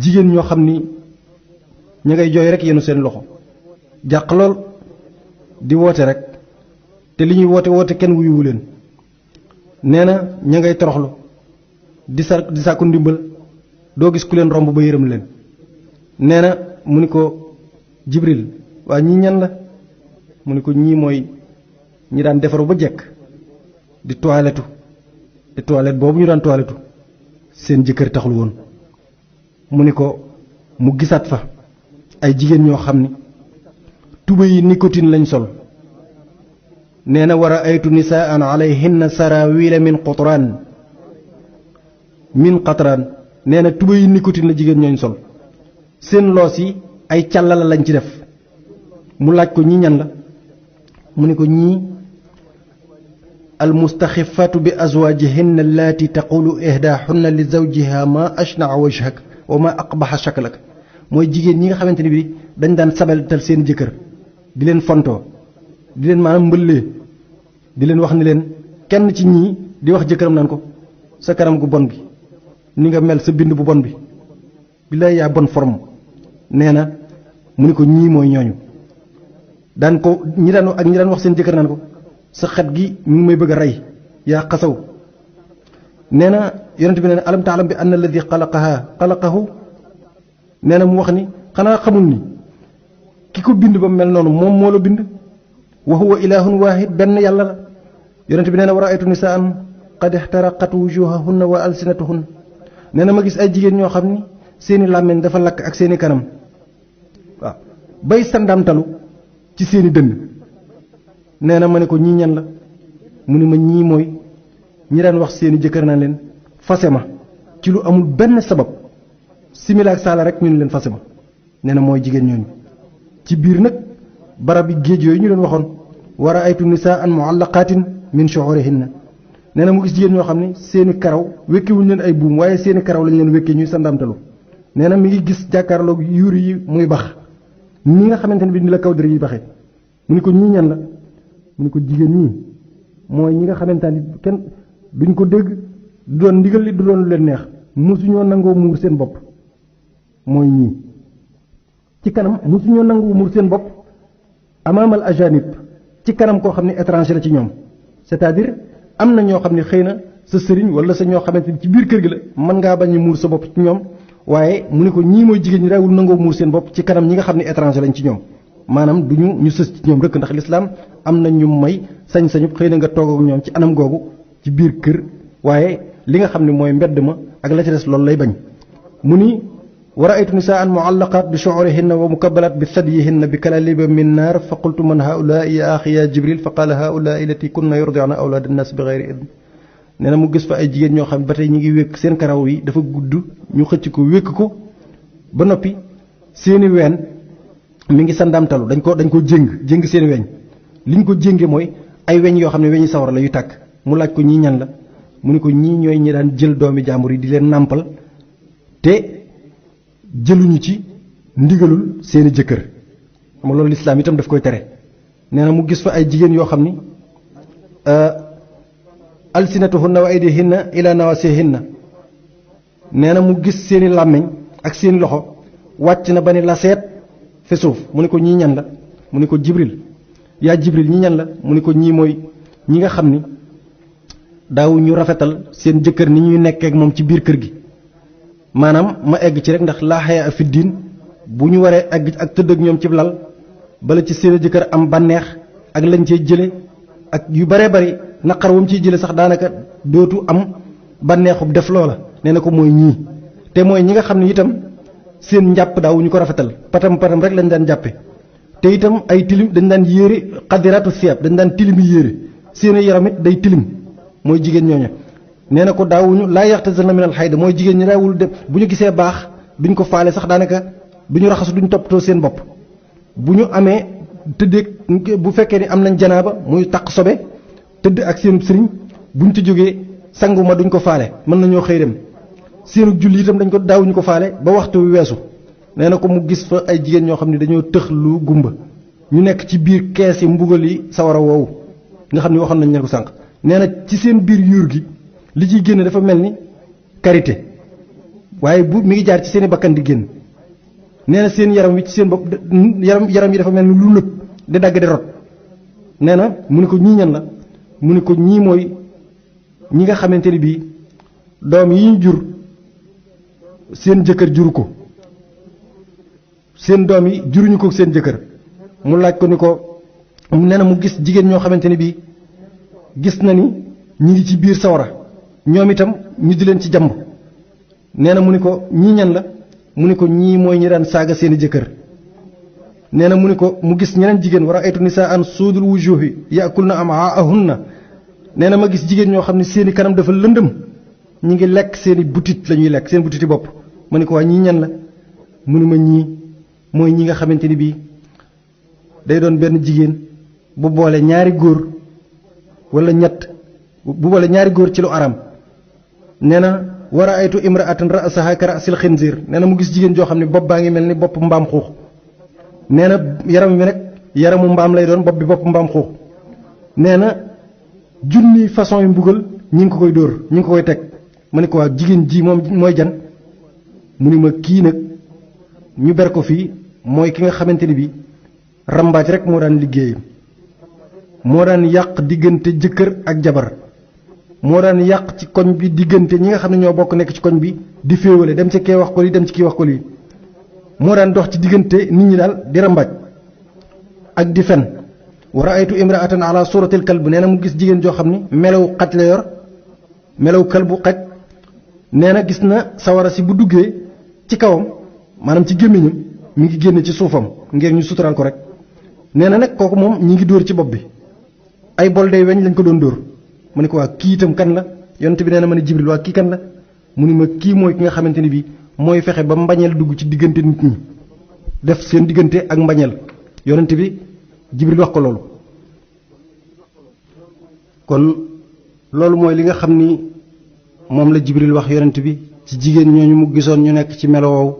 jigéen ñoo xam ni ña ngay jooy rek yenu seen loxo jàq lool di woote rek te li ñuy woote kenn wuyuwu leen nee na ña ngay toroxlu di sàkku ndimbal doo gis ku leen romb ba yërëm leen nee na mu ni ko Jibril waa ñii ñan la mu ni ko ñii mooy ñi daan defaru ba jekk di toilettu te toilette boobu ñu daan toilettu seen jëkkër taxul woon mu ni ko mu gisaat fa ay jigéen ñoo xam ni tuba yi nicotine lañ sol nee na war a aytu nisaan alayhinna sarawila min qatraan nee na tuba yi nicotine la jigéen ñooñ sol seen loos yi ay càllala lañ ci def mu laaj ko ñii ñan la mu ni ko ñii almustaxifaatu bi azwaajihinna allaati taqulu ihdaahunna li zawjiha ma ashnaa wajhak wa ma aqbaxa shaklak mooy jigéen ñi nga xamante ni bi dañ daan sabeltal seen jëkkër di leen fontoo di leen maanaam mbëllee di leen wax ni leen kenn ci ñii di wax jëkkëram naan ko sa kanam gu bon gi ni nga mel sa bind bu bon bi billaay yaa bonne forme nee na mu ni ko ñii mooy ñooñu daan ko ñi daan wax seen jëkkër naan ko sa xet gi mi ngi may bëgg a rey yaa xasaw nee na yonent bi nee na alam taalam bi anna alladi xalaqahu nee na mu wax ni xanaa xamul ni ki ko bind ba mel noonu moom moo la bind wa huwa ilahun waahid benn yàlla la yonent bi nee na wa raaytu nisaan qad ixtaraqat wujuhahunna wa alsinatuhunna nee na ma gis ay jigéen ñoo xam ni seeni làmmiñ dafa lakk ak seeni kanam waaw bay sandamtalu ci seeni dënn nee na ma ne ko ñii ñan la mu ni ma ñii mooy ñi daan wax seeni jëkkër naa leen fase ma ci lu amul benn sabab simila ak saala rek ñu ne leen fase ma nee na mooy jigéen ñooñu ci biir nag barab yi géej yooyu ñu leen waxoon war a aytu nisaan muallaqatin min shu'urihinna nee na mu gis jigéen ñoo xam ne seeni karaw wékkewuñu leen ay buum waaye seeni karaw lañ leen wékkee ñuy sandamtalu nee na mi ngi gis jàkkaarloog yuuri yi muy bax ni nga xamante ne bi ni la kaw dër yi baxee mu ni ko ñii ñan la mu ni ko jigéen ñii mooy ñi nga xamante ni kenn duñ ko dégg du doon ndigal li du doon lu leen neex musuñoo nangoo muur seen bopp mooy ñii ci kanam musuñoo nangoo muur seen bopp amaamal ajanib ci kanam koo xam ne étranger la ci ñoom c'est-à-dire am na ñoo xam ne xëy na sa sëriñ wala sa ñoo xamante ni ci biir kër gi la mën ngaa bañ a muur sa bopp ci ñoom waaye mu ni ko ñii mooy jigéen ñi reewul nangoo muur seen bopp ci kanam ñi nga xam ne étranger lañ ci ñoom maanaam du ñu sës ci ñoom rek ndax lislaam am na ñu may sañ-sañu xëy na nga toog ak ñoom ci anam googu ci biir kër waaye li nga xam ne mooy mbedd ma ak la ci des loolu lay bañ mu ni wa raaytu nisaan muallaqat bi shu'urihinna wa mukabbalat bi sadyihinna bi kalaliba min naar fa qultu man haulaai ya axi ya jibril fa qaala haulaai lati kunna yurdi'na awlaad annaas bi gayri idn nee na mu gis fa ay jigéen ñoo xam ba tey ñu ngi wékk seen karaw yi dafa gudd ñu xëcc ko wékk ko ba noppi seeni ween mi ngi sandamtalu dañ ko jéng seeni weñ li ñu ko jénge mooy ay weñ yoo xam ne weñi sawara la yu tàkk mu laaj ko ñii ñan la mu ni ko ñii ñooy ñi daan jël doomi jàmbur yi di leen nàmpal te jëluñu ci ndigalul seeni jëkkër xam loolu lislaam itam daf koy tere nee na mu gis fa ay jigéen yoo xam ni alsinatuhunna wa aydihinna ila nawasihinna nee na mu gis seeni làmmiñ ak seeni loxo wàcc na ba ni la seet fi suuf mu ni ko ñii ñan la mu ni ko jibril yaa jibril ñii ñan la mu ni ko ñii mooy ñi nga xam ni daaw ñu rafetal seen jëkkër ni ñuy nekkee ak moom ci biir kër gi maanaam ma egg ci rek ndax laa xaya fi diin bu ñu waree egg ak tëdd ak ñoom ci lal bala ci seen jëkkër am bànneex ak lañ cee jële ak yu baree bari naqar wam ciy jële sax daanaka dootu am bànneexub def loola nee na ko mooy ñii te mooy ñi nga xam ne itam seen njàpp daaw ñu ko rafetal patam rek lañ daan jàppe te itam ay tilim dañ daan yéere xadiratu siyab dañ daan tilimi yéere seen yaram it day tilim mooy jigéen ñooña nee na ko daawuñu laa yaxtasilna min al xayda mooy jigéen ñi daawul dem bu ñu gisee baax duñ ko faale sax daanaka duñu raxasu duñ toppatoo seen bopp bu ñu amee tëddeeg bu fekkee ni am nañ janaaba muy taq sobe tëdd ak seen sëriñ buñ ci jógee sangu ma duñ ko faale mën nañoo xëy dem seenu julli itam dañ ko daawuñu ko faale ba waxtu wi weesu nee na ko mu gis fa ay jigéen ñoo xam ne dañoo tëx lu gumba ñu nekk ci biir kees yi mbugal yi sawara woowu nga xam ne waxoon nañ leen ko sànq nee na ci seen biir yuur gi li ciy génne dafa mel ni karité waaye bu mi ngi jaar ci seen i bakkan di génn nee na seen yaram wi ci seen bopp yaram yi dafa mel ni lu nëb di dagg di rot nee na mu ne ko ñii ñan la mu ne ko ñii mooy ñi nga xamante ni bii doom yi ñu jur seen jëkkër juru ko seen doom yi juruñu ko seen jëkkër mu laaj ko ni ko nee na mu gis jigéen ñoo xamante ni bii gis na ni ñi ngi ci biir sawara ñoom itam ñu di leen ci jàmb nee na mu ni ko ñii ñan la mu ni ko ñii mooy ñi daan saaga seeni jëkkër nee na mu ni ko mu gis ñeneen jigéen war a aytu nisaan suudul wujuhi yakulna amaahunna nee na ma gis jigéen ñoo xam ne seeni kanam dafa lëndëm ñi ngi lekk seeni butit la ñuy lekk seen butiti bopp ma ni ko waa ñii ñan la mu ni ma ñii mooy ñi nga xamante ni bii day doon benn jigéen bu boole ñaari góor wala ñett bu boole ñaari góor ci lu aram nee na war a aytu imraatan ra'saha ka ra'sil xinziir nee na mu gis jigéen joo xam ne bopp baa ngi mel ni bopp mbaam xuux nee na yaram bi nag yaramu mbaam lay doon bopp bi bopp mbaam xuux nee na junni façon yu mbugal ñi ngi ko koy dóor ñi ngi ko koy teg ma ne ko waa jigéen ji moom mooy jan mu ni ma kii nag ñu ber ko fii mooy ki nga xamante ni bi rambaaj rek moo daan liggéeyam moo daan yàq diggante jëkkër ak jabar moo daan yàq ci koñ bi diggante ñi nga xam ne ñoo bokk nekk ci koñ bi di féewale dem ci kee wax ko lii dem ci kii wax ko lii moo daan dox ci diggante nit ñi daal di rambaaj ak di fen wa raaytu imraatan ala suratil kalb nee na mu gis jigéen joo xam ni melaw xaj la yor melaw kalbu xaj nee na gis na sawara si bu duggee ci kawam maanaam ci gémmiñam mi ngi génn ci suufam ngir ñu sutural ko rek nee na nag kooku moom ñi ngi dóor ci bopp bi ay bol day weñ lañ ko doon dóor mu ne ko waa kii itam kan la yonent bi nee na ma ne Jibril waa kii kan la mu ni ma kii mooy ki nga xamante ni bii mooy fexe ba mbañeel dugg ci diggante nit ñi def seen diggante ak mbañeel yonent bi Jibril wax ko loolu kon loolu mooy li nga xam ni moom la Jibril wax yonent bi ci jigéen ñooñu mu gisoon ñu nekk ci melo woowu